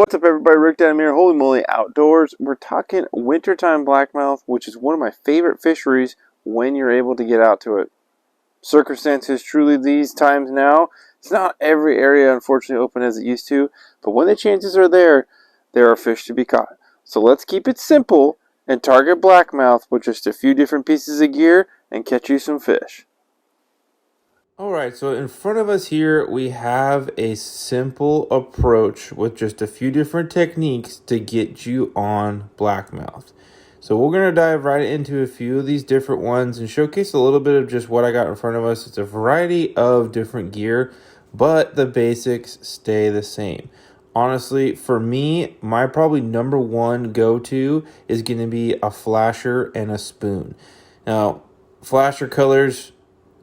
What's up, everybody? Rick down here, Holy Moly Outdoors. We're talking wintertime blackmouth, which is one of my favorite fisheries when you're able to get out to it. Circumstances truly these times now. It's not every area, unfortunately, open as it used to, but when the chances are there are fish to be caught. So let's keep it simple and target blackmouth with just a few different pieces of gear and catch you some fish. Alright, so in front of us here, we have a simple approach with just a few different techniques to get you on blackmouth. So we're going to dive right into a few of these different ones and showcase a little bit of just what I got in front of us. It's a variety of different gear, but the basics stay the same. Honestly, for me, my probably number one go-to is going to be a flasher and a spoon. Now, flasher colors,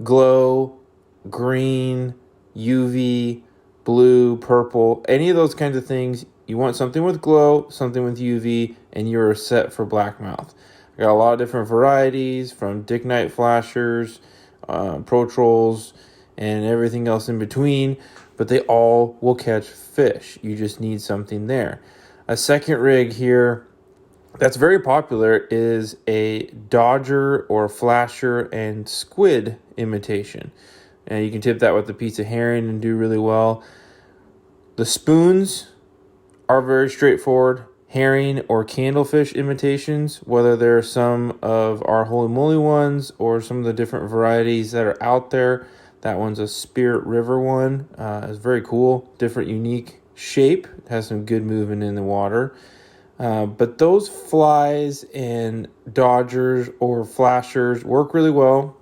glow, green, UV, blue, purple, any of those kinds of things. You want something with glow, something with UV, and you're set for blackmouth. I got a lot of different varieties from Nite flashers, Pro Trolls, and everything else in between, but they all will catch fish. You just need something there. A second rig here that's very popular is a Dodger or Flasher and Squid imitation. And you can tip that with a piece of herring and do really well. The spoons are very straightforward. Herring or candlefish imitations, whether they're some of our Holy Moly ones or some of the different varieties that are out there. That one's a Spirit River one. It's very cool. Different, unique shape. It has some good movement in the water. But those flies and Dodgers or Flashers work really well.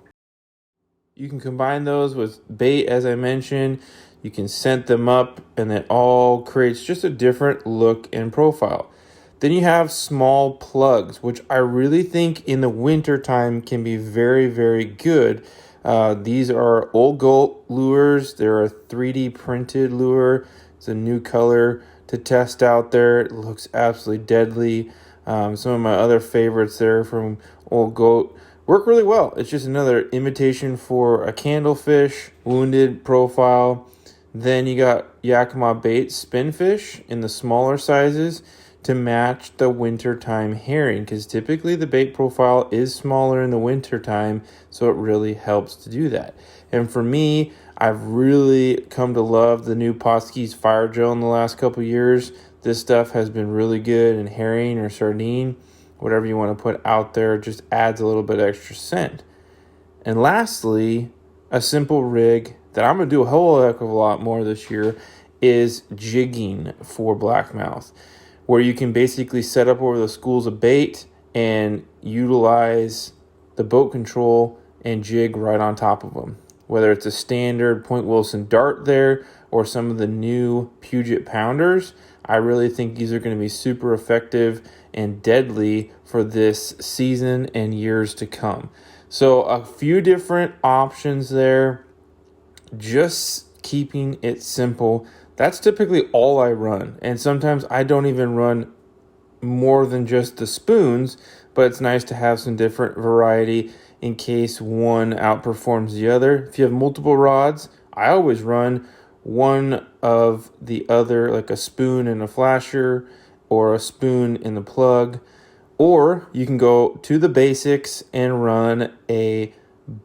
You can combine those with bait, as I mentioned. You can scent them up, and it all creates just a different look and profile. Then you have small plugs, which I really think in the winter time can be very, very good. These are Old Goat lures. They're a 3D printed lure. It's a new color to test out there. It looks absolutely deadly. Some of my other favorites there from Old Goat work really well. It's just another imitation for a candlefish, wounded profile. Then you got Yakima bait spinfish in the smaller sizes to match the wintertime herring, because typically the bait profile is smaller in the wintertime, so it really helps to do that. And for me, I've really come to love the new Pautzke's fire gel in the last couple years. This stuff has been really good in herring or sardine. Whatever you want to put out there, just adds a little bit extra scent. And lastly, a simple rig that I'm going to do a whole heck of a lot more this year is jigging for blackmouth, where you can basically set up over the schools of bait and utilize the boat control and jig right on top of them. Whether it's a standard Point Wilson dart there or some of the new Puget pounders, I really think these are going to be super effective and deadly for this season and years to come. So a few different options there, just keeping it simple. That's typically all I run. And sometimes I don't even run more than just the spoons, but it's nice to have some different variety in case one outperforms the other. If you have multiple rods, I always run one of the other, like a spoon and a flasher or a spoon in the plug. Or you can go to the basics and run a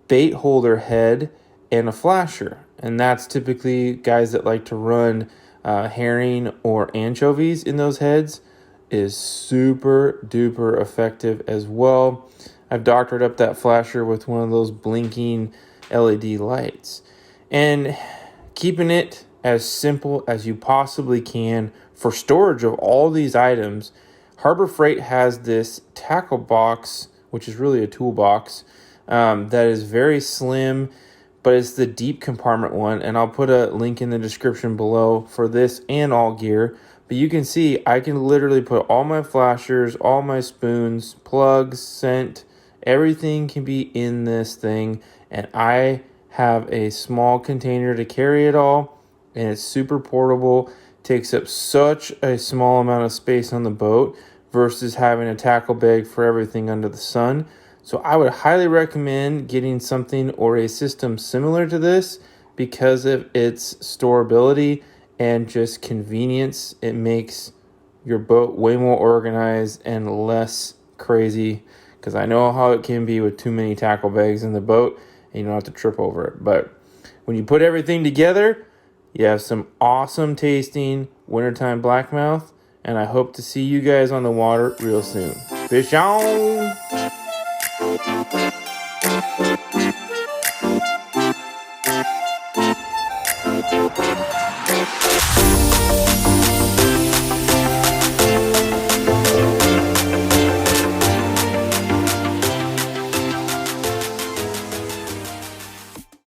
bait holder head and a flasher. And that's typically guys that like to run herring or anchovies in those heads is super duper effective as well. I've doctored up that flasher with one of those blinking LED lights. And keeping it as simple as you possibly can for storage of all these items, Harbor Freight has this tackle box, which is really a toolbox, that is very slim, but it's the deep compartment one. And I'll put a link in the description below for this and all gear. But you can see I can literally put all my flashers, all my spoons, plugs, scent, everything can be in this thing. And I have a small container to carry it all. And it's super portable. Takes up such a small amount of space on the boat versus having a tackle bag for everything under the sun. So I would highly recommend getting something or a system similar to this because of its storability and just convenience. It makes your boat way more organized and less crazy, because I know how it can be with too many tackle bags in the boat and you don't have to trip over it. But when you put everything together, you have some awesome tasting wintertime blackmouth, and I hope to see you guys on the water real soon. Fish on!